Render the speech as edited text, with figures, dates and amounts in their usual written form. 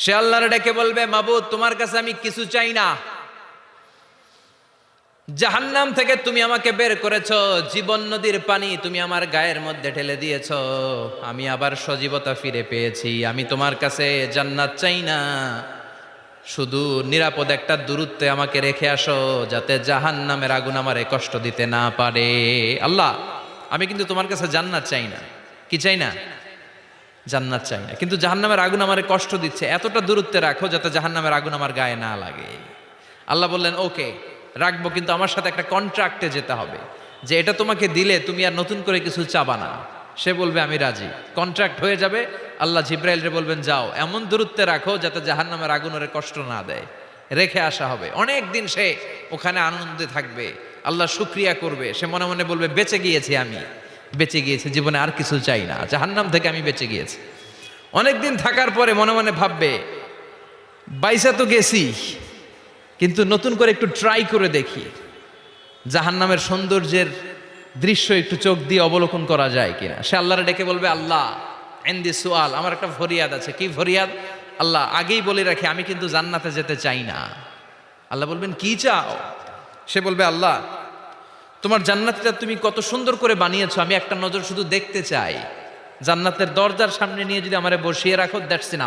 সে আল্লাহর ডেকে বলবে, মাবুদ তোমার কাছে আমি কিছু চাই না। জাহান্নাম থেকে তুমি আমাকে বের করেছো, জীবন নদীর পানি তুমি আমার গায়ের মধ্যে ঢেলে দিয়েছো, আমি আবার সজীবতা ফিরে পেয়েছি। আমি তোমার কাছে জান্নাত চাই না, শুধু নিরাপদ একটা দূরত্বে আমাকে রেখে আসো, যাতে জাহান্নামের আগুন আমারে কষ্ট দিতে না পারে। আল্লাহ, আমি কিন্তু তোমার কাছে জান্নাত চাই না। কি চাই না? জান্নাত চাই না, কিন্তু জাহান্নামের আগুন আমারে কষ্ট দিচ্ছে, এতটা দূরত্বে রাখো যাতে জাহান্নামের আগুন আমার গায়ে না লাগে। আল্লাহ বললেন, ওকে রাখবো, কিন্তু আমার সাথে একটা কন্ট্রাক্টে যেতে হবে, যে এটা তোমাকে দিলে তুমি আর নতুন করে কিছু চাবা না। সে বলবে আমি রাজি, কন্ট্রাক্ট হয়ে যাবে। আল্লাহ জিব্রাইলরে বলবেন, যাও এমন দূরত্বে রাখো যাতে জাহান্নামের আগুন ওরে কষ্ট না দেয়। রেখে আসা হবে, অনেক দিন সে ওখানে আনন্দে থাকবে, আল্লাহ শুকরিয়া করবে। সে মনে মনে বলবে, বেঁচে গিয়েছি, আমি বেঁচে গিয়েছি, জীবনে আর কিছু চাই না, জাহান্নাম থেকে আমি বেঁচে গিয়েছি। অনেকদিন থাকার পরে মনে মনে ভাববে, বাইসা তো গেছি, কিন্তু নতুন করে একটু ট্রাই করে দেখি, জাহান্নামের সৌন্দর্যের দৃশ্য একটু চোখ দিয়ে অবলোকন করা যায় কিনা। সে আল্লাহরে ডেকে বলবে, আল্লাহ এন্দি সুয়াল, আমার একটা ফরিয়াদ আছে। কি ফরিয়াদ? আল্লাহ আগেই বলে রাখি, আমি কিন্তু জান্নাতে যেতে চাই না। আল্লাহ বলবেন, কি চাও? সে বলবে, আল্লাহ তোমার জান্নাতটা তুমি কত সুন্দর করে বানিয়েছো, আমি একটা নজর শুধু দেখতে চাই। জান্নাতের দরজার সামনে নিয়ে যদি আমারে বসিয়ে রাখো, দ্যাটস ইনাফ।